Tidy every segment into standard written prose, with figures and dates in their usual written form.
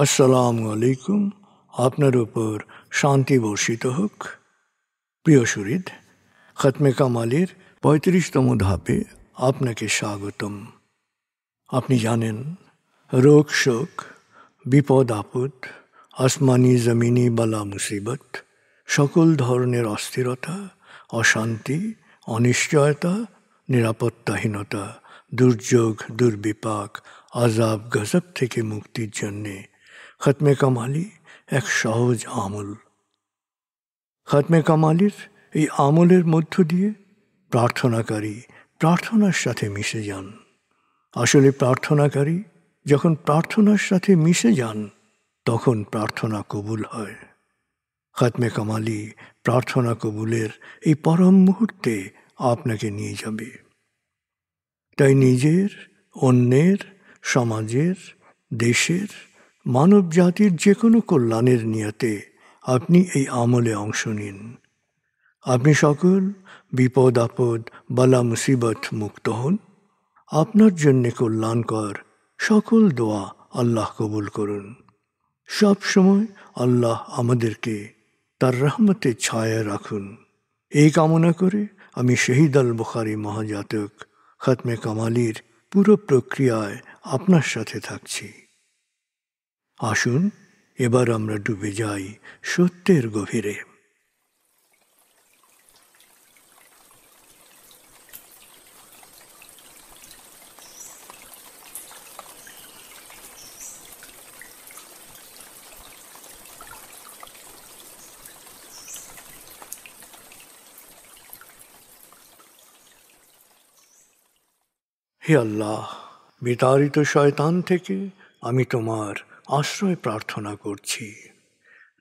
আসসালামু আলাইকুম। আপনার উপর শান্তি বর্ষিত হোক। প্রিয় সুহৃদ, খতমে কামালের ৩৫তম ধাপে আপনাকে স্বাগতম। আপনি জানেন, রোগ শোক, বিপদ আপদ, আসমানি জমিনি বালা মুসিবত, সকল ধরনের অস্থিরতা, অশান্তি, অনিশ্চয়তা, নিরাপত্তাহীনতা, দুর্যোগ, দুর্বিপাক, আজাব গজব থেকে মুক্তির জন্যে খতমে কামালি এক সহজ আমল। খতমে কামালির এই আমলের মধ্য দিয়ে প্রার্থনাকারী প্রার্থনার সাথে মিশে যান। আসলে প্রার্থনাকারী যখন প্রার্থনার সাথে মিশে যান, তখন প্রার্থনা কবুল হয়। খতমে কামালি প্রার্থনা কবুলের এই পরম মুহূর্তে আপনাকে নিয়ে যাবে। তাই নিজের, অন্যের, সমাজের, দেশের, মানব জাতির যে কোনো কল্যাণের নিয়তে আপনি এই আমলে অংশ নিন। আপনি সকল বিপদ আপদ, বালা মুসিবত মুক্ত হন। আপনার জন্যে কল্যাণকর সকল দোয়া আল্লাহ কবুল করুন। সব সময় আল্লাহ আমাদেরকে তার রহমতের ছায়ায় রাখুন। এই কামনা করে আমি শহীদ আল বুখারী মহাজাতক খতমে কামালির পুরো প্রক্রিয়ায় আপনার সাথে থাকছি। আসুন এবার আমরা ডুবে যাই সত্যের গভীরে। হে আল্লাহ, বিতাড়িত শয়তান থেকে আমি তোমার আশ্রয় প্রার্থনা করছি।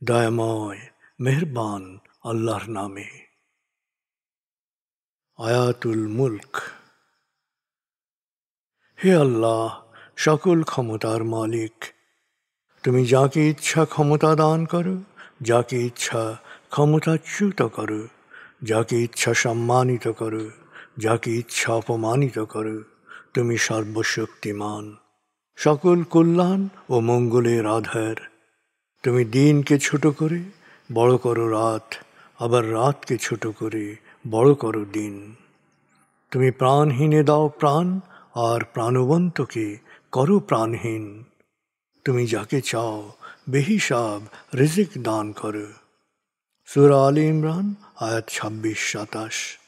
দয়াময় মেহেরবান আল্লাহর নামে। আয়াতুল মুলক। হে আল্লাহ, সকল ক্ষমতার মালিক, তুমি যাকে ইচ্ছা ক্ষমতা দান করো, যাকে ইচ্ছা ক্ষমতাচ্যুত করো, যাকে ইচ্ছা সম্মানিত করো, যাকে ইচ্ছা অপমানিত করো। তুমি সর্বশক্তিমান, সকল কল্যাণ ও মঙ্গলের আধার। তুমি দিনকে ছোট করে বড় করো রাত, আবার রাতকে ছোট করে বড় করো দিন। তুমি প্রাণহীনে দাও প্রাণ, আর প্রাণবন্তকে করো প্রাণহীন। তুমি যাকে চাও বেহিসাব রিজিক দান করো। সূরা আলে ইমরান আয়াত ২৬-২৭।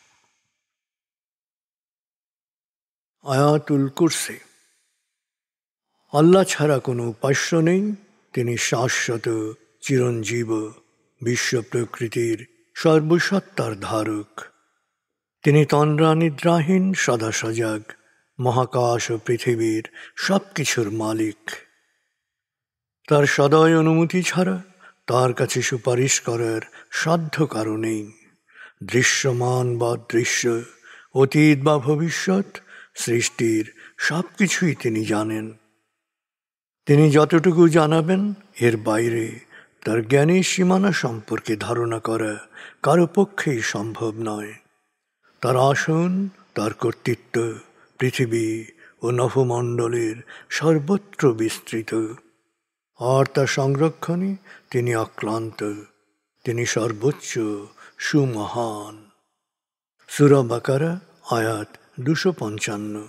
আয়াতুল কুরসি। আল্লাহ ছাড়া কোনো উপাস্য নেই। তিনি শাশ্বত, চিরঞ্জীব, বিশ্ব প্রকৃতির সর্বসত্তার ধারক। তিনি তন্দ্রা নিদ্রাহীন, সদা সজাগ, মহাকাশ ও পৃথিবীর সব কিছুর মালিক। তার সদয় অনুমতি ছাড়া তার কাছে সুপারিশ করার সাধ্য কারো নেই। দৃশ্যমান বা দৃশ্য, অতীত বা ভবিষ্যৎ, সৃষ্টির সব কিছুই তিনি জানেন। তিনি যতটুকু জানাবেন, এর বাইরে তার জ্ঞানের সীমানা সম্পর্কে ধারণা করা কারো পক্ষেই সম্ভব নয়। তার আসন, তার কর্তৃত্ব পৃথিবী ও নভমণ্ডলের সর্বত্র বিস্তৃত, আর তার সংরক্ষণে তিনি অক্লান্ত। তিনি সর্বোচ্চ, সুমহান। সূরা বাকারা আয়াত ২৫৫।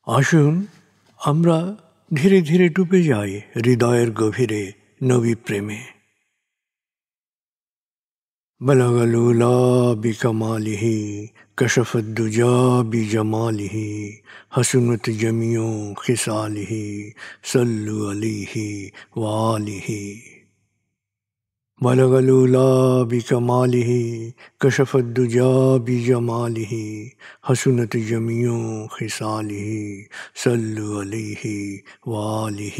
আসুন আমরা ধীরে ধীরে ডুবে যাই হৃদয়ের গভীরে নবী প্রেমে। বলগল উলা বিকমালিহি, কশফত দুজা বিজমালিহি, হসনত জমিও খিসালিহি, সল্লু আলাইহি ওয়া আলিহি। بلغ العلا بكماله كشف الدجى بجماله حسنت جميع خصاله صلوا عليه وآله।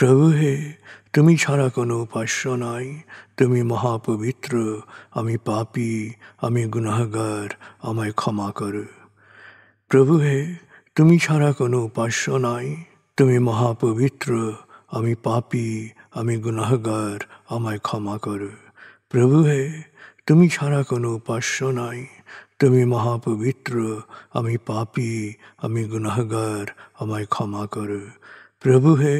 প্রভু হে, তুমি ছাড়া কোনো উপাস্য নাই, তুমি মহাপবিত্র, আমি পাপী, আমি গুনাহগার, আমায় ক্ষমা করো। প্রভু হে, তুমি ছাড়া কোনো উপাস্য নাই, তুমি মহাপবিত্র, আমি পাপী, আমি গুনাহগার, আমায় ক্ষমা করো। প্রভু হে, তুমি ছাড়া কোনো উপাস্য নাই, তুমি মহাপবিত্র, আমি পাপী, আমি গুনাহগার, আমায় ক্ষমা করো। প্রভু হে,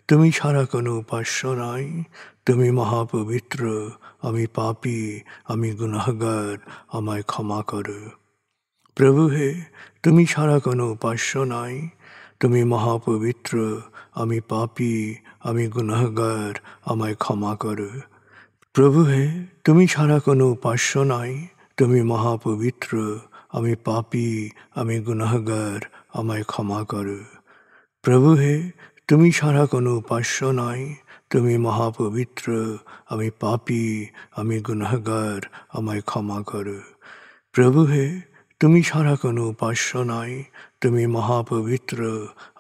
তুমি ছাড়া কোনো উপাস্য নাই, তুমি মহাপবিত্র, আমি পাপী, আমি গুনাহগার, আমায় ক্ষমা করো। প্রভু হে, তুমি ছাড়া কোনো উপাস্য নাই, তুমি মহাপবিত্র, আমি পাপী, আমি গুনাহগার, আমায় ক্ষমা করো। প্রভু হে, তুমি ছাড়া কোনো উপাস্য নাই, তুমি মহাপবিত্র, আমি পাপী, আমি গুনাহগার, আমায় ক্ষমা করো। প্রভু হে, তুমি ছাড়া কোনো উপাস্য নাই, তুমি মহাপবিত্র, আমি পাপী, আমি গুনাহগার, আমায় ক্ষমা করো। প্রভু হে, তুমি ছাড়া কোনো উপাস্য নাই, তুমি মহাপবিত্র,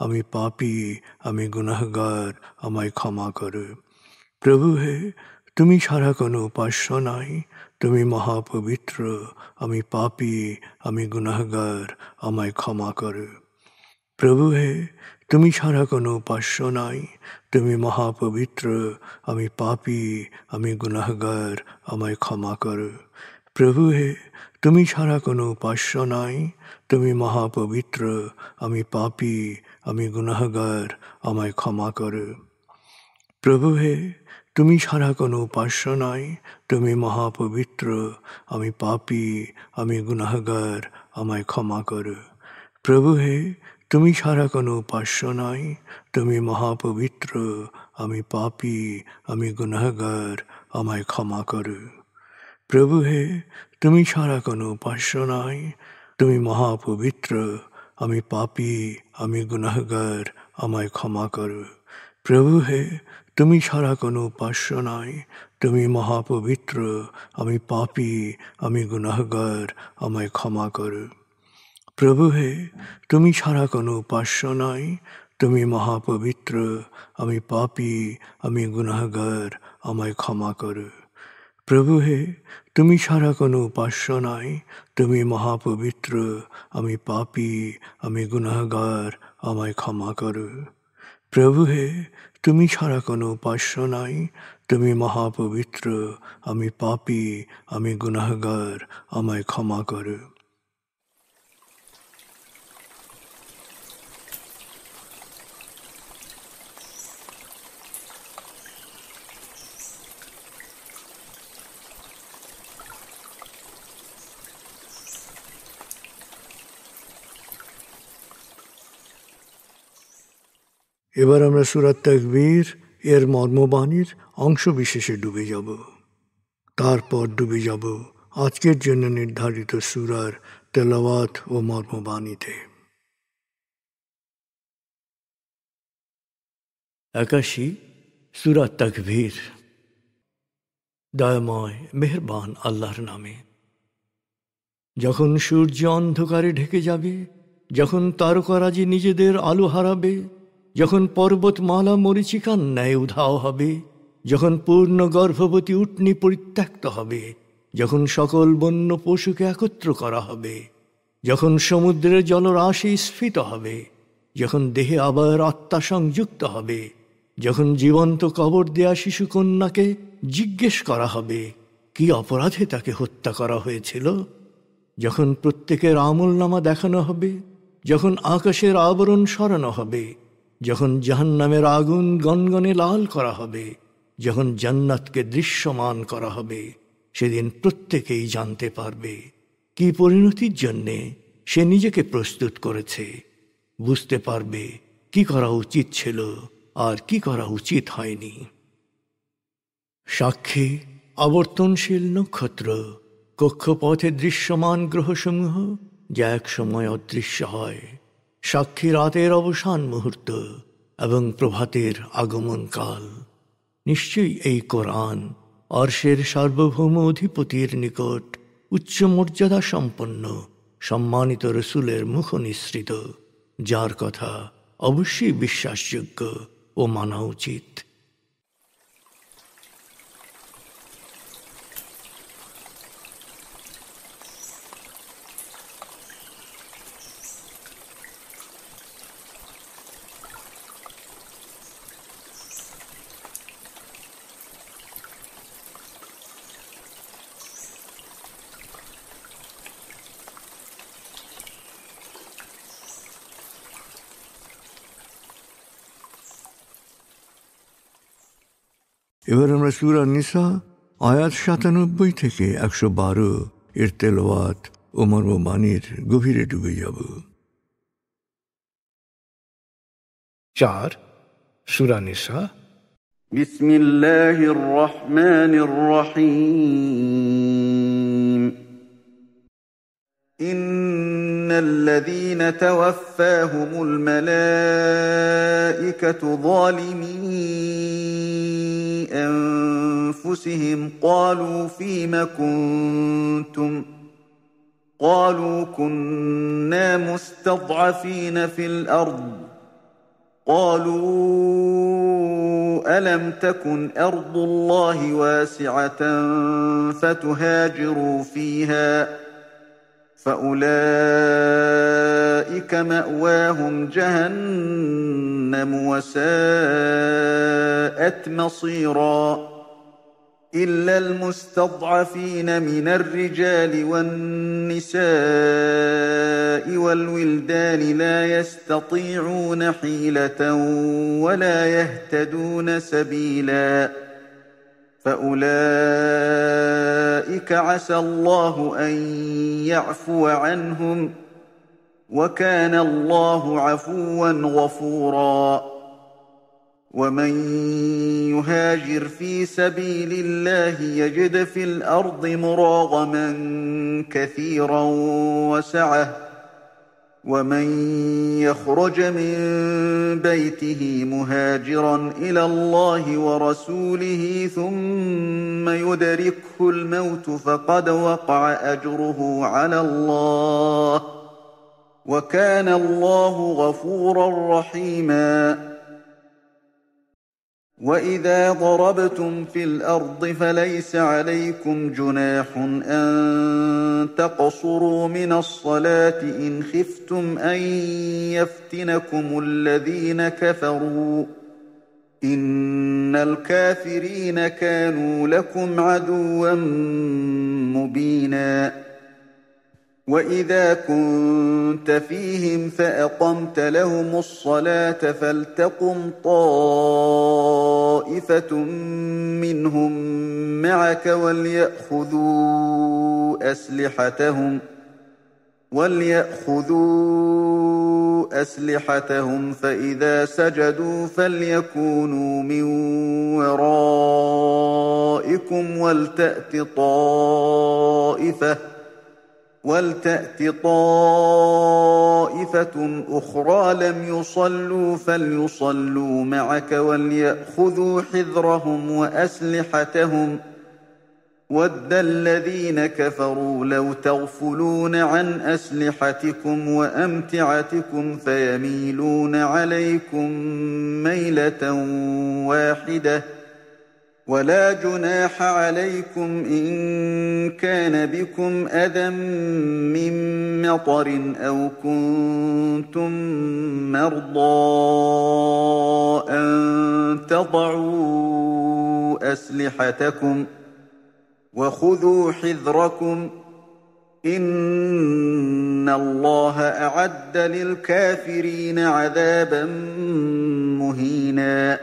আমি পাপী, আমি গুনাহগার, আমায় ক্ষমা করো। প্রভু হে, তুমি ছাড়া কোনো উপাস্য নাই, তুমি মহাপবিত্র, আমি পাপী, আমি গুনাহগার, আমায় ক্ষমা করো। প্রভু হে, তুমি ছাড়া কোনো উপাস্য নাই, তুমি মহাপবিত্র, আমি পাপী, আমি গুনাহগার, আমায় ক্ষমা করো। প্রভু হে, তুমি ছাড়া কোনো উপাস্য নাই, তুমি মহাপবিত্র, আমি পাপী, আমি গুনাহগার, আমায় ক্ষমা করো। প্রভু হে, তুমি ছাড়া কোনো উপাস্য নাই, তুমি মহাপবিত্র, আমি পাপী, আমি গুনাহগার, আমায় ক্ষমা করো। প্রভু হে, তুমি ছাড়া কোনো উপাস্য নাই, তুমি মহাপবিত্র, আমি পাপী, আমি গুনাহগার, আমায় ক্ষমা করো। প্রভু হে, তুমি ছাড়া কোনো উপাস্য নাই, তুমি মহাপবিত্র, আমি পাপী, আমি গুনাহগার, আমায় ক্ষমা করো। প্রভু হে, তুমি ছাড়া কোনো উপাস্য নাই, তুমি মহাপবিত্র, আমি পাপী, আমি গুনাহগার, আমায় ক্ষমা করো। প্রভু হে, তুমি ছাড়া কোনো উপাস্য নাই, তুমি মহাপবিত্র, আমি পাপী, আমি গুনাহগার, আমায় ক্ষমা করো। প্রভু হে, তুমি ছাড়া কোনো উপাস্য নাই, তুমি মহাপবিত্র, আমি পাপী, আমি গুনাহগার, আমায় ক্ষমা করো। প্রভু হে, তুমি ছাড়া কোনো উপাস্য নাই, তুমি মহাপবিত্র, আমি পাপী, আমি গুনাহগার, আমায় ক্ষমা করো। এবার আমরা সূরা তাকবীর এর মর্মবাণীর অংশ বিশেষে ডুবে যাব। তারপর ডুবে যাব আজকের জন্য নির্ধারিত সূরার তেলাওয়াত ও মর্মবাণীতে। 81 সূরা তাকবীর। দয়াময় মেহেরবান আল্লাহর নামে। যখন সূর্য অন্ধকারে ঢেকে যাবে, যখন তারকারাজি নিজেদের আলো হারাবে, যখন পর্বতমালা মরীচিকার ন্যায় উধাও হবে, যখন পূর্ণ গর্ভবতী উটনী পরিত্যক্ত হবে, যখন সকল বন্য পশুকে একত্র করা হবে, যখন সমুদ্রের জলরাশি স্ফীত হবে, যখন দেহে আবার আত্মা সংযুক্ত হবে, যখন জীবন্ত কবর দেয়া শিশুকন্যাকে জিজ্ঞেস করা হবে কি অপরাধে তাকে হত্যা করা হয়েছিল, যখন প্রত্যেকের আমলনামা দেখানো হবে, যখন আকাশের আবরণ সরানো হবে, যখন জাহান্নামের আগুন গনগনে লাল করা হবে, যখন জান্নাতকে দৃশ্যমান করা হবে, সেদিন প্রত্যেকেই জানতে পারবে কি পরিণতির জন্যে সে নিজেকে প্রস্তুত করেছে, বুঝতে পারবে কি করা উচিত ছিল আর কি করা উচিত হয়নি। সাক্ষী আবর্তনশীল নক্ষত্র, কক্ষপথে দৃশ্যমান গ্রহসমূহ যা এক সময় অদৃশ্য হয়, সাক্ষী রাতের অবসান মুহূর্ত এবং প্রভাতের আগমনকাল। নিশ্চয়ই এই কোরআন আরশের সার্বভৌম অধিপতির নিকট উচ্চ মর্যাদা সম্পন্ন সম্মানিত রসুলের মুখ নিঃসৃত, যার কথা অবশ্যই বিশ্বাসযোগ্য ও মানা উচিত। এবার আমরা সূরা নিসা আয়াত ৯৭ থেকে ১১২ এর তেলাওয়াত ও মর্মবাণীর গভীরে ডুবে যাব। ৪ সূরা নিসা। বিসমিল্লাহির রহমানির রহিম। ইন্নাল্লাযীনা তাওয়াফফাহুমুল মালাঈকাতু যালিমী أنفسهم قالوا فيم كنتم قالوا كنا مستضعفين في الأرض قالوا ألم تكن أرض الله واسعة فتهاجروا فيها فأولئك مأواهم جهنم وساءت مصيرا إلا المستضعفين من الرجال والنساء والولدان لا يستطيعون حيلة ولا يهتدون سبيلا فأولئك عسى الله أن يعفو عنهم وكان الله عفوا غفورا ومن يهاجر في سبيل الله يجد في الأرض مراغما كثيرا وسعة ومن يخرج من بيته مهاجرا إلى الله ورسوله ثم يدركه الموت فقد وقع أجره على الله وكان الله غفورا رحيما وإذا ضربتم في الأرض فليس عليكم جناح أن تقصروا من الصلاة إن خفتم أن يفتنكم الذين كفروا إن الكافرين كانوا لكم عدوا مبينا وإذا كنت فيهم فأقمت لهم الصلاة فلتقم طائفة منهم معك وليأخذوا أسلحتهم فإذا سجدوا فليكونوا من ورائكم ولتأت طائفة أخرى لم يصلوا فليصلوا معك وليأخذوا حذرهم وأسلحتهم وَدَّ الَّذِينَ كَفَرُوا لَوْ تَغْفُلُونَ عَنْ أَسْلِحَتِكُمْ وَأَمْتِعَتِكُمْ فَيَمِيلُونَ عَلَيْكُمْ مَيْلَةً وَاحِدَةً وَلَا جُنَاحَ عَلَيْكُمْ إِن كَانَ بِكُمْ أَذًى مِّن مَّطَرٍ أَوْ كُنتُم مَّرْضَىٰ أَن تَضَعُوا أَسْلِحَتَكُمْ وَخُذُوا حِذْرَكُمْ إِنَّ اللَّهَ أَعَدَّ لِلْكَافِرِينَ عَذَابًا مُّهِينًا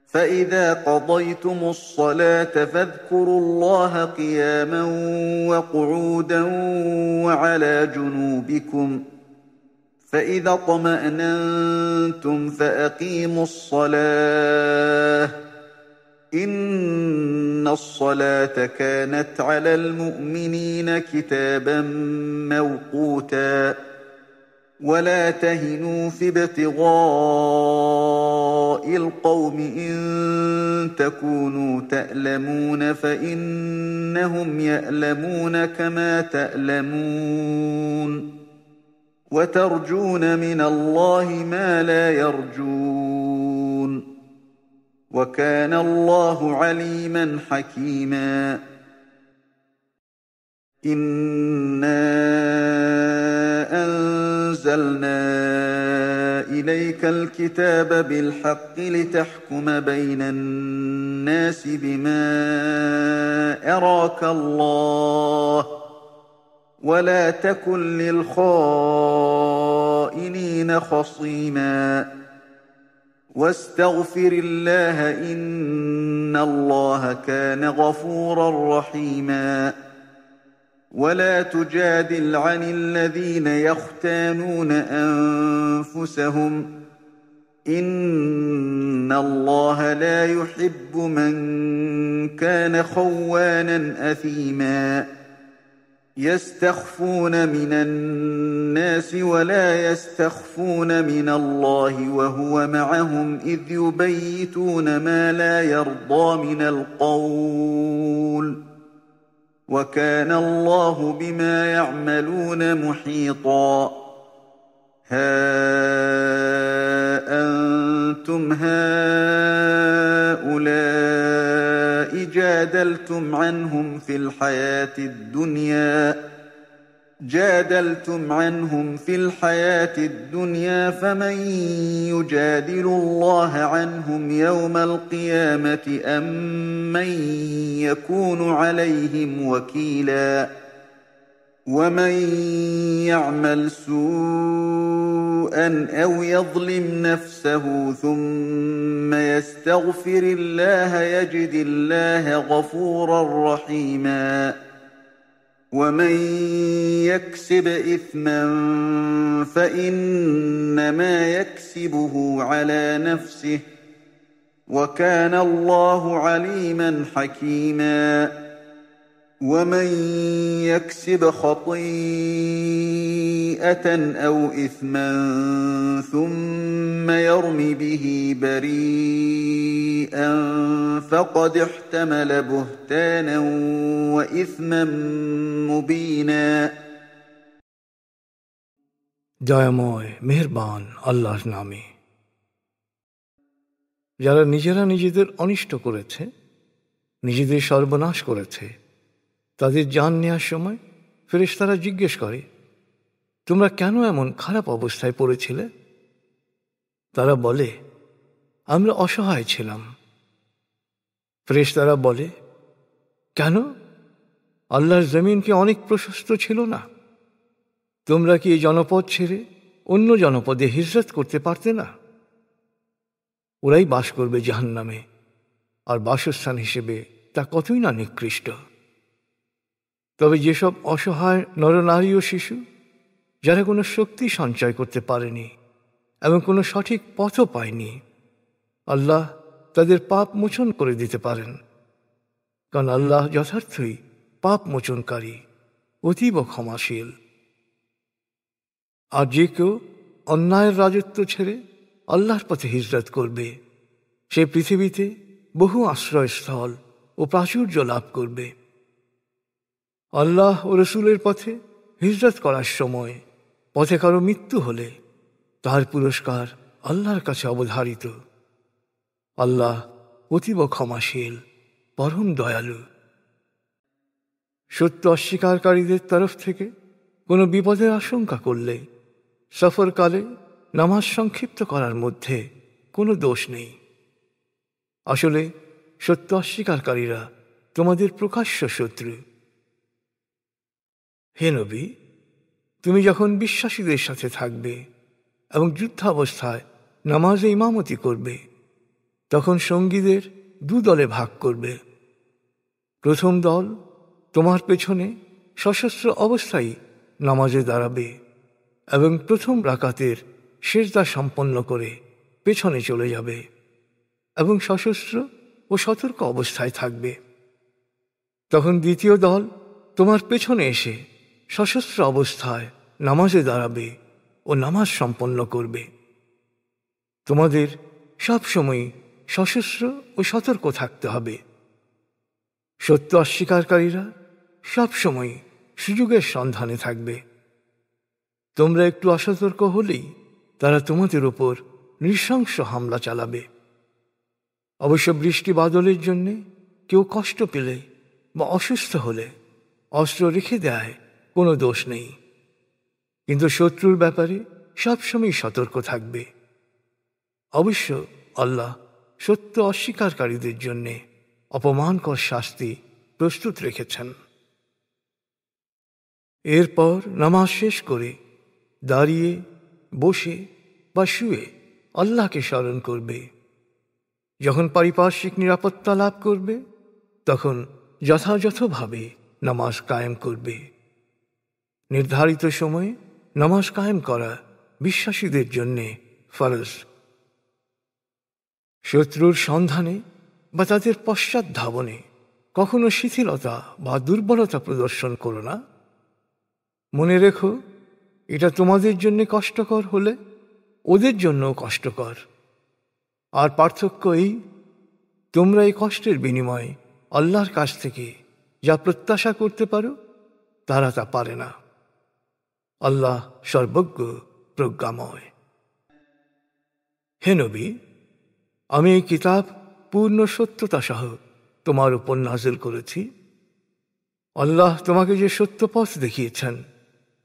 فَإِذَا قَضَيْتُمُ الصَّلَاةَ فَاذْكُرُوا اللَّهَ قِيَامًا وَقُعُودًا وَعَلَىٰ جُنُوبِكُمْ فَإِذَا اطْمَأْنَنتُمْ فَأَقِيمُوا الصَّلَاةَ إِنَّ الصَّلَاةَ كَانَتْ عَلَى الْمُؤْمِنِينَ كِتَابًا مَّوْقُوتًا وَلَا تَهِنُوا فِي ابْتِغَاءِ الْقَوْمِ إِن تَكُونُوا تَأْلَمُونَ فَإِنَّهُمْ يَأْلَمُونَ كَمَا تَأْلَمُونَ وَتَرْجُونَ مِنَ اللَّهِ مَا لَا يَرْجُونَ وكان الله عليما حكيما إنا أنزلنا إليك الكتاب بالحق لتحكم بين الناس بما أراك الله ولا تكن للخائنين خصيما واستغفر الله إن الله كان غفورا رحيما ولا تجادل عن الذين يختانون أنفسهم إن الله لا يحب من كان خوانا أثيما يستخفون من الناس ولا يستخفون من الله وهو معهم إذ يبيتون ما لا يرضى من القول وكان الله بما يعملون محيطا ها أنتم هؤلاء جادلتم عنهم في الحياة الدنيا فمن يجادل الله عنهم يوم القيامة أم من يكون عليهم وكيلا ومن يعمل سوءا أو يظلم نفسه ثم يستغفر الله يجد الله غفورا رحيما ومن يكسب إثما فإنما يكسبه على نفسه وكان الله عليما حكيما ومن يكسب خطيئة أو إثما ثم يرم به بريئا فقد احتمل بهتانا وإثما مبينا দয়াময় মেহেরবান আল্লাহর নামে। যারা নিজেরা নিজেদের অনিষ্ট করেছে, নিজেদের সর্বনাশ করেছে, তাদের জান নেওয়ার সময় ফেরেশতারা জিজ্ঞেস করে, তোমরা কেন এমন খারাপ অবস্থায় পড়েছিলে? তারা বলে, আমরা অসহায় ছিলাম। ফেরেশতারা বলে, কেন? আল্লাহর জমিন কি অনেক প্রশস্ত ছিল না? তোমরা কি এই জনপদ ছেড়ে অন্য জনপদে হিজরত করতে পারতে না? ওরাই বাস করবে জাহান্নামে, আর বাসস্থান হিসেবে তা কতই না নিকৃষ্ট। তবে যেসব অসহায় নরনারী ও শিশু, যারা কোনো শক্তি সঞ্চয় করতে পারেনি এবং কোনো সঠিক পথও পায়নি, আল্লাহ তাদের পাপ মোচন করে দিতে পারেন, কারণ আল্লাহ যথার্থই পাপ মোচনকারী, অতীব ক্ষমাশীল। আর যে কেউ অন্যায়ের রাজত্ব ছেড়ে আল্লাহর পথে হিজরত করবে, সে পৃথিবীতে বহু আশ্রয়স্থল ও প্রাচুর্য লাভ করবে। আল্লাহ ও রসুলের পথে হিজরত করার সময় পথে কারো মৃত্যু হলে তার পুরস্কার আল্লাহর কাছে অবধারিত। আল্লাহ অতীব ক্ষমাশীল, পরম দয়ালু। সত্য অস্বীকারীদের তরফ থেকে কোনো বিপদের আশঙ্কা করলে সফরকালে নামাজ সংক্ষিপ্ত করার মধ্যে কোনো দোষ নেই। আসলে সত্য অস্বীকারীরা তোমাদের প্রকাশ্য শত্রু। হে নবী, তুমি যখন বিশ্বাসীদের সাথে থাকবে এবং যুদ্ধাবস্থায় নামাজে ইমামতি করবে, তখন সঙ্গীদের দু দলে ভাগ করবে। প্রথম দল তোমার পেছনে সশস্ত্র অবস্থায় নামাজে দাঁড়াবে এবং প্রথম রাকাতের সেজদা সম্পন্ন করে পেছনে চলে যাবে এবং সশস্ত্র ও সতর্ক অবস্থায় থাকবে। তখন দ্বিতীয় দল তোমার পেছনে এসে সশস্ত্র অবস্থায় নামাজে দাঁড়াবে ও নামাজ সম্পন্ন করবে। তোমাদের সবসময় সশস্ত্র ও সতর্ক থাকতে হবে। সত্য অস্বীকারীরা সবসময় সুযোগের সন্ধানে থাকবে। তোমরা একটু অসতর্ক হলেই তারা তোমাদের উপর নৃশংস হামলা চালাবে। অবশ্য বৃষ্টি বাদলের জন্যে কেউ কষ্ট পেলে বা অসুস্থ হলে অস্ত্র রেখে দেয় কোনো দোষ নেই, কিন্তু শত্রুর ব্যাপারে সবসময় সতর্ক থাকবে। অবশ্য আল্লাহ সত্য অস্বীকারীদের জন্যে অপমানকর শাস্তি প্রস্তুত রেখেছেন। এরপর নামাজ শেষ করে দাঁড়িয়ে, বসে বা শুয়ে আল্লাহকে স্মরণ করবে। যখন পারিপার্শ্বিক নিরাপত্তা লাভ করবে তখন যথাযথভাবে নামাজ কায়েম করবে। নির্ধারিত সময়ে নামাজ কায়েম করা বিশ্বাসীদের জন্যে ফরজ। শত্রুর সন্ধানে বা তাদের পশ্চাৎধাবনে কখনো শিথিলতা বা দুর্বলতা প্রদর্শন করো না। মনে রেখো, এটা তোমাদের জন্য কষ্টকর হলে ওদের জন্যও কষ্টকর। আর পার্থক্য এই, তোমরা এই কষ্টের বিনিময়ে আল্লাহর কাছ থেকে যা প্রত্যাশা করতে পারো তারা তা পারে না। আল্লাহ সর্বজ্ঞ, প্রজ্ঞাময়। হে নবী, আমি এই কিতাব পূর্ণ সত্যতা সহ তোমার উপর নাযিল করেছি। আল্লাহ তোমাকে যে সত্য পথ দেখিয়েছেন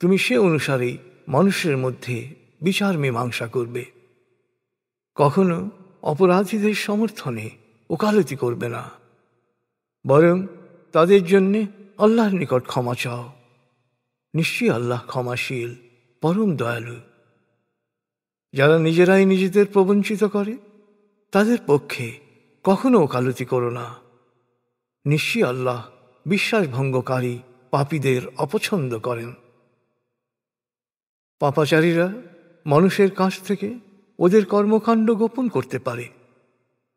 তুমি সে অনুসারেই মানুষের মধ্যে বিচার মীমাংসা করবে। কখনো অপরাধীদের সমর্থনে ওকালতি করবে না, বরং তাদের জন্য আল্লাহর নিকট ক্ষমা চাও। নিশ্চয়ই আল্লাহ ক্ষমাশীল, পরম দয়ালু। যারা নিজেরাই নিজেদের প্রবঞ্চিত করে তাদের পক্ষে কখনো ওকালতি করো না। নিশ্চয়ই আল্লাহ বিশ্বাসভঙ্গকারী পাপীদের অপছন্দ করেন। পাপাচারীরা মানুষের কাছ থেকে ওদের কর্মকাণ্ড গোপন করতে পারে,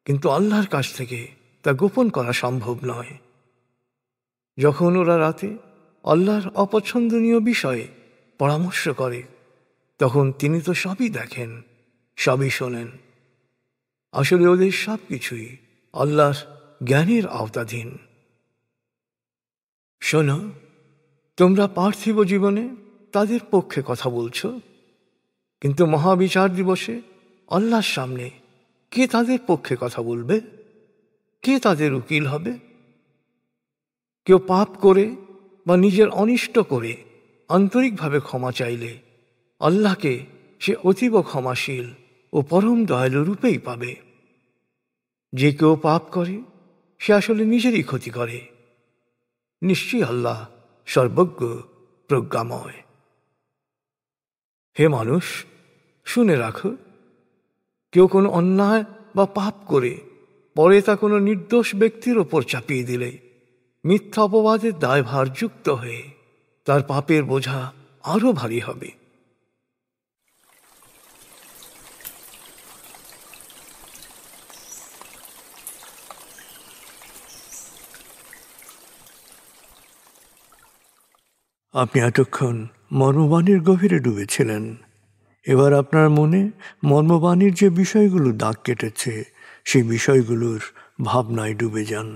কিন্তু আল্লাহর কাছ থেকে তা গোপন করা সম্ভব নয়। যখন ওরা রাতে আল্লাহর অপছন্দনীয় বিষয়ে পরামর্শ করে তখন তিনি তো সবই দেখেন, সবই শোনেন। আসলে ওদের সব কিছুই আল্লাহর জ্ঞানের আওতাধীন। শোনো, তোমরা পার্থিব জীবনে তাদের পক্ষে কথা বলছো, কিন্তু মহাবিচার দিবসে আল্লাহর সামনে কে তাদের পক্ষে কথা বলবে? কে তাদের উকিল হবে? কেউ পাপ করে বা নিজের অনিষ্ট করে আন্তরিকভাবে ক্ষমা চাইলে আল্লাহকে সে অতীব ক্ষমাশীল ও পরম দয়ালু রূপেই পাবে। যে কেউ পাপ করে সে আসলে নিজেরই ক্ষতি করে। নিশ্চয়ই আল্লাহ সর্বজ্ঞ, প্রজ্ঞাময়। হে মানুষ, শুনে রাখো, কেউ কোনো অন্যায় বা পাপ করে পরে তা কোনো নির্দোষ ব্যক্তির ওপর চাপিয়ে দিলে মিথ্যা অপবাদের দায়ভার যুক্ত হয়ে তার পাপের বোঝা আরো ভারী হবে। আপনি এতক্ষণ মর্মবাণীর গভীরে ডুবেছিলেন। এবার আপনার মনে মর্মবাণীর যে বিষয়গুলো দাগ কেটেছে সেই বিষয়গুলোর ভাবনায় ডুবে যান।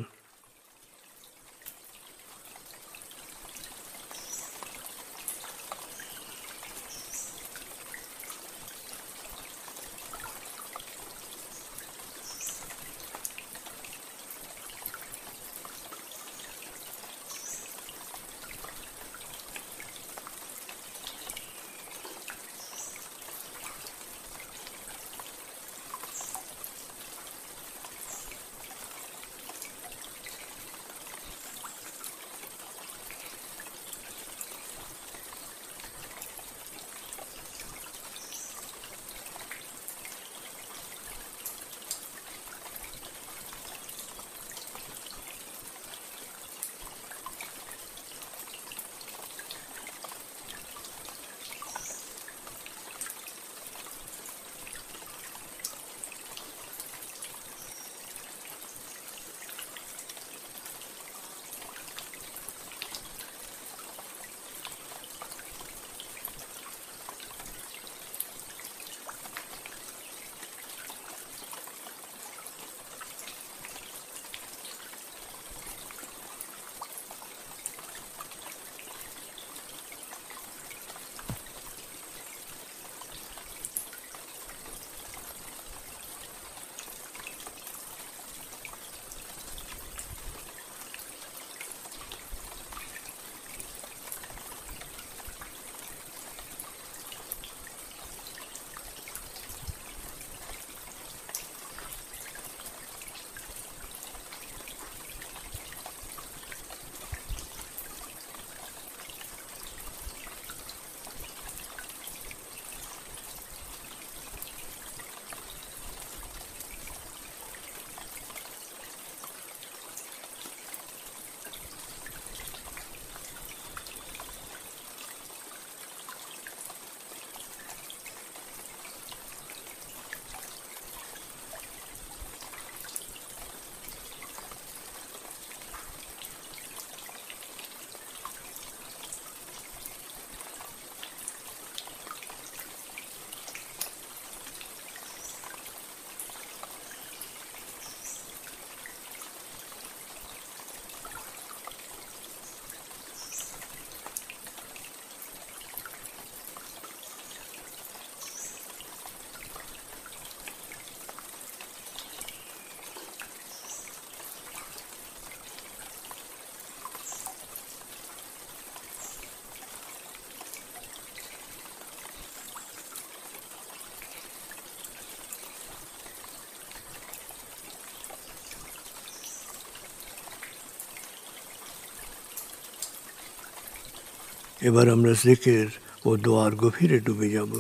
এবার আমরা জিকির ও দোয়ার গভীরে ডুবে যাব।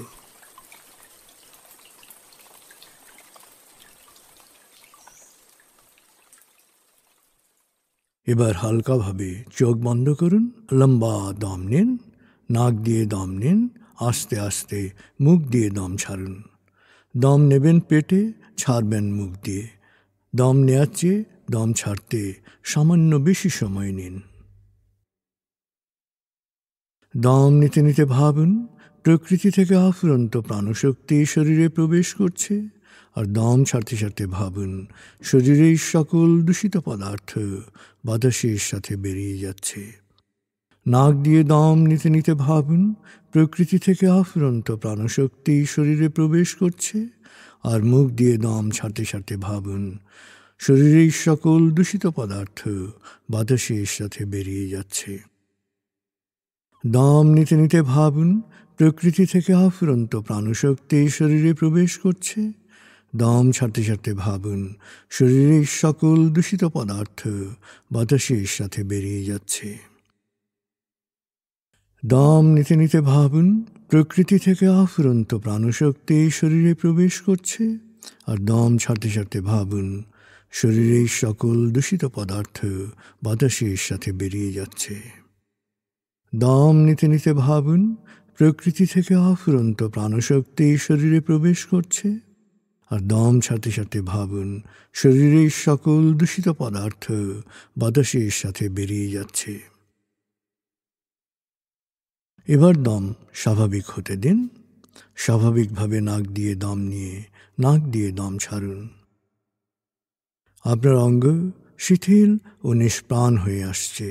এবার হালকাভাবে চোখ বন্ধ করুন, লম্বা দম নিন, নাক দিয়ে দম নিন, আস্তে আস্তে মুখ দিয়ে দম ছাড়ুন। দম নেবেন পেটে, ছাড়বেন মুখ দিয়ে। দম নেওয়ার চেয়ে দম ছাড়তে সামান্য বেশি সময় নিন। দম নিতে নিতে ভাবুন প্রকৃতি থেকে অফুরন্ত প্রাণশক্তি শরীরে প্রবেশ করছে, আর দম ছাড়তে ছাড়তে ভাবুন শরীরের সকল দূষিত পদার্থ বাতাসের সাথে বেরিয়ে যাচ্ছে। নাক দিয়ে দম নিতে নিতে ভাবুন প্রকৃতি থেকে অফুরন্ত প্রাণশক্তি শরীরে প্রবেশ করছে, আর মুখ দিয়ে দম ছাড়তে ছাড়তে ভাবুন শরীরের সকল দূষিত পদার্থ বাতাসের সাথে বেরিয়ে যাচ্ছে। দম নিতে নিতে ভাবুন প্রকৃতি থেকে অফুরন্ত প্রাণশক্তি শরীরে প্রবেশ করছে, দম ছাড়তে ছাড়তে ভাবুন শরীরের সকল দূষিত পদার্থ বাতাসের সাথে বেরিয়ে যাচ্ছে। দম নিতে নিতে ভাবুন প্রকৃতি থেকে অফুরন্ত প্রাণশক্তি শরীরে প্রবেশ করছে, আর দম ছাড়তে ছাড়তে ভাবুন শরীরের সকল দূষিত পদার্থ বাতাসের সাথে বেরিয়ে যাচ্ছে। দম নিতে নিতে ভাবুন প্রকৃতি থেকে অফুরন্ত প্রাণশক্তি শরীরে প্রবেশ করছে, আর দম ছাড়তে ছাড়তে ভাবুন শরীরের সকল দূষিত পদার্থ বাতাসের সাথে বেরিয়ে যাচ্ছে। এবার দম স্বাভাবিক হতে দিন। স্বাভাবিকভাবে নাক দিয়ে দম নিয়ে নাক দিয়ে দম ছাড়ুন। আপনার অঙ্গ শিথিল ও নিষ্প্রাণ হয়ে আসছে।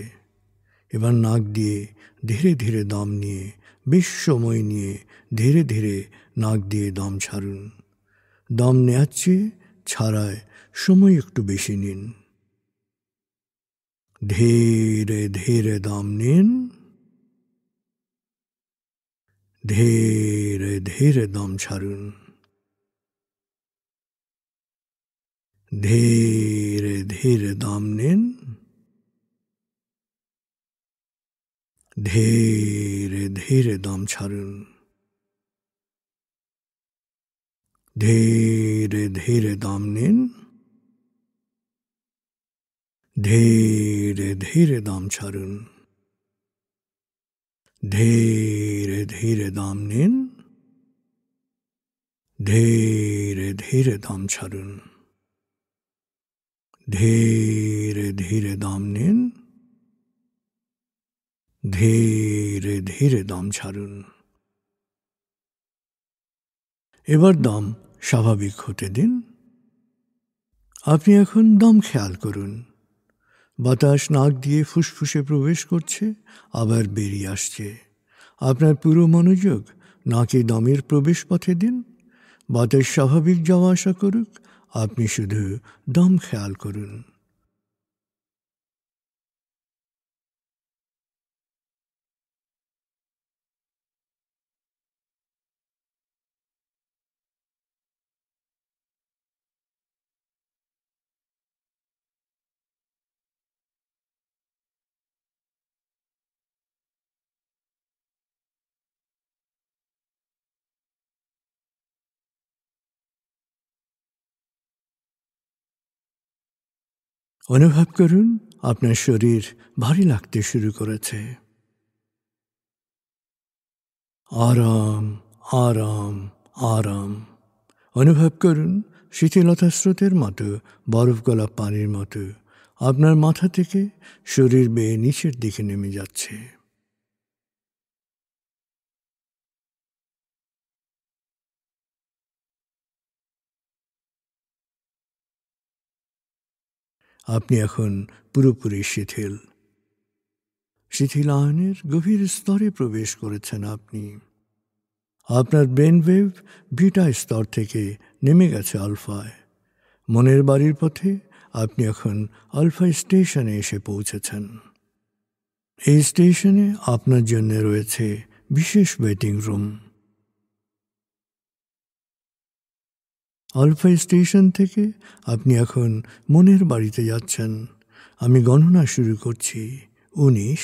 এবার নাক দিয়ে ধীরে ধীরে দম নিয়ে বেশ সময় নিয়ে ধীরে ধীরে নাক দিয়ে দম ছাড়ুন। দম নেওয়ার চেয়ে ছাড়ায় সময় একটু বেশি নিন। ধীরে ধীরে দম নিন, ধীরে ধীরে দম ছাড়ুন। ধীরে ধীরে দম নিন, ধীরে ধীরে দম ছাড়ুন। ধীরে ধীরে দম নিন, ধীরে ধীরে দম ছাড়ুন। ধীরে ধীরে দম নিন, ধীরে ধীরে দম ছাড়ুন। ধীরে ধীরে দম নিন, ধীরে ধীরে দম ছাড়ুন। এবার দম স্বাভাবিক হতে দিন। আপনি এখন দম খেয়াল করুন। বাতাস নাক দিয়ে ফুসফুসে প্রবেশ করছে, আবার বেরিয়ে আসছে। আপনার পুরো মনোযোগ নাকে দমের প্রবেশ পথে দিন। বাতাস স্বাভাবিক যাওয়া আসা করুক, আপনি শুধু দম খেয়াল করুন। অনুভব করুন আপনার শরীর ভারী লাগতে শুরু করেছে। আরাম আরাম আরাম অনুভব করুন শিথিলতা স্রোতের মতো, বরফ গলা পানির মতো আপনার মাথা থেকে শরীর বেয়ে নিচের দিকে নেমে যাচ্ছে। আপনি এখন পুরোপুরি শিথিল। শিথিলায়নের গভীর স্তরে প্রবেশ করেছেন আপনি। আপনার ব্রেনওয়েভ বিটা স্তর থেকে নেমে গেছে আলফায়। মনের বাড়ির পথে আপনি এখন আলফা স্টেশনে এসে পৌঁছেছেন। এই স্টেশনে আপনার জন্য রয়েছে বিশেষ ওয়েটিং রুম। আলফা স্টেশন থেকে আপনি এখন মনের বাড়িতে যাচ্ছেন। আমি গণনা শুরু করছি। 19,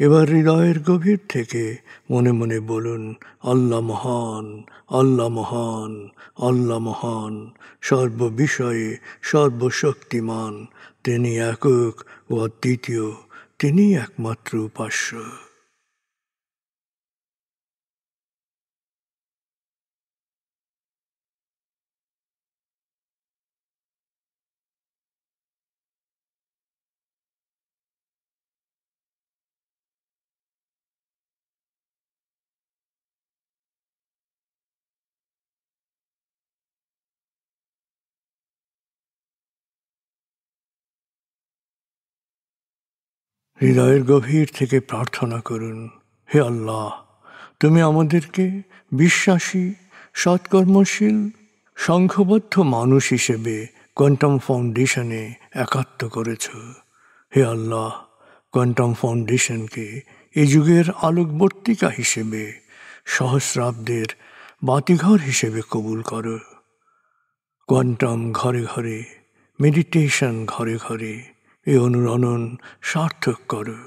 এবার হৃদয়ের গভীর থেকে মনে মনে বলুন, আল্লাহ মহান, আল্লাহ মহান, আল্লাহ মহান, সর্ববিষয়ে সর্বশক্তিমান, তিনি একক ও অদ্বিতীয়, তিনি একমাত্র উপাস্য। হৃদয়ের গভীর থেকে প্রার্থনা করুন, হে আল্লাহ, তুমি আমাদেরকে বিশ্বাসী, সৎকর্মশীল, সংঘবদ্ধ মানুষ হিসেবে কোয়ান্টাম ফাউন্ডেশনে একাত্ম করেছ। হে আল্লাহ, কোয়ান্টাম ফাউন্ডেশনকে এ যুগের আলোকবর্তিকা হিসেবে, সহস্রাব্দের বাতিঘর হিসেবে কবুল করো। কোয়ান্টাম ঘরে ঘরে, মেডিটেশন ঘরে ঘরে এ অনুরণন সার্থক করো।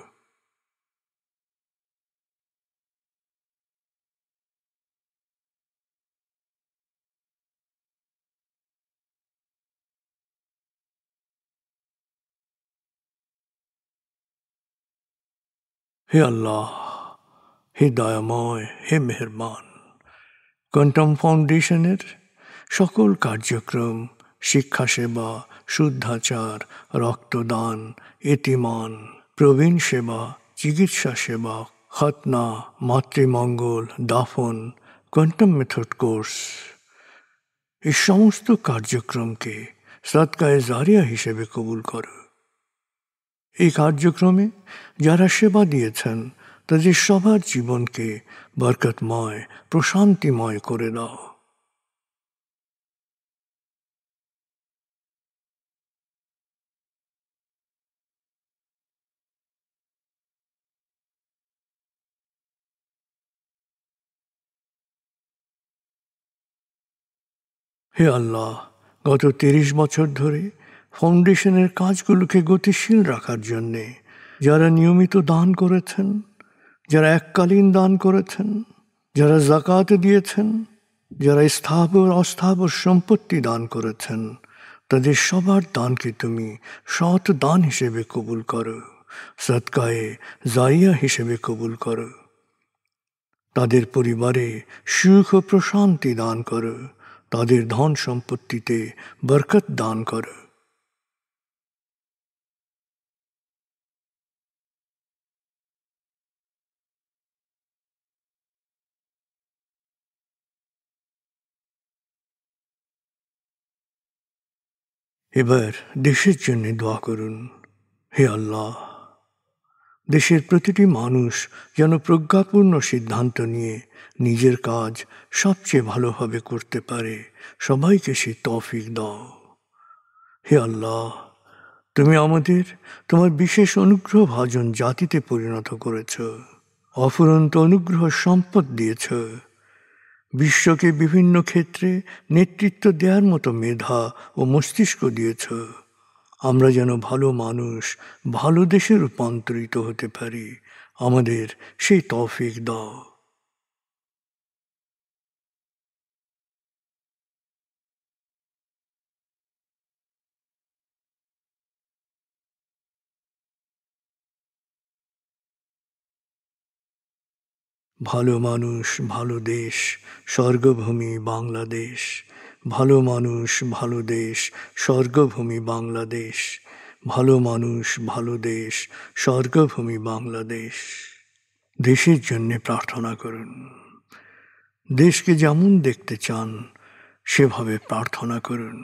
হে আল্লাহ, হে দয়াময়, হে মেহেরবান, কোয়ান্টাম ফাউন্ডেশনের সকল কার্যক্রম, শিক্ষা সেবা, শুদ্ধাচার, রক্তদান, এতিমান, প্রবীণ সেবা, চিকিৎসা সেবা, খতনা, মাতৃমঙ্গল, দাফন, কোয়ান্টাম মেথড কোর্স, এই সমস্ত কার্যক্রমকে সদকায়ে জারিয়া হিসেবে কবুল করো। এই কার্যক্রমে যারা সেবা দিয়েছেন তাদের সবার জীবনকে বরকতময়, প্রশান্তিময় করে দাও। হে আল্লাহ, গত ৩০ বছর ধরে ফাউন্ডেশনের কাজগুলোকে গতিশীল রাখার জন্যে যারা নিয়মিত দান করেছেন, যারা এককালীন দান করেছেন, যারা জাকাত দিয়েছেন, যারা স্থাবর অস্থাবর সম্পত্তি দান করেছেন, তাদের সবার দানকে তুমি সৎ দান হিসেবে কবুল করো, সদকায়ে জারিয়া হিসেবে কবুল করো। তাদের পরিবারে সুখ ও প্রশান্তি দান করো, তাদের ধন সম্পত্তিতে বরকত দান করো। এবার দেশের জন্য দোয়া করুন, হে আল্লাহ, দেশের প্রতিটি মানুষ যেন প্রজ্ঞাপূর্ণ সিদ্ধান্ত নিয়ে নিজের কাজ সবচেয়ে ভালোভাবে করতে পারে, সবাইকে সে তৌফিক দাও। হে আল্লাহ, তুমি আমাদের তোমার বিশেষ অনুগ্রহ ভাজন জাতিতে পরিণত করেছ, অফুরন্ত অনুগ্রহ সম্পদ দিয়েছ, বিশ্বকে বিভিন্ন ক্ষেত্রে নেতৃত্ব দেওয়ার মতো মেধা ও মস্তিষ্ক দিয়েছ। আমরা যেন ভালো মানুষ, ভালো দেশে রূপান্তরিত হতে পারি, আমাদের সেই তৌফিক দাও। ভালো মানুষ, ভালো দেশ, স্বর্গভূমি বাংলাদেশ। ভালো মানুষ, ভালো দেশ, স্বর্গভূমি বাংলাদেশ। ভালো মানুষ, ভালো দেশ, স্বর্গভূমি বাংলাদেশ। দেশের জন্যে প্রার্থনা করুন। দেশকে যেমন দেখতে চান সেভাবে প্রার্থনা করুন।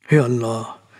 হে আল্লাহ,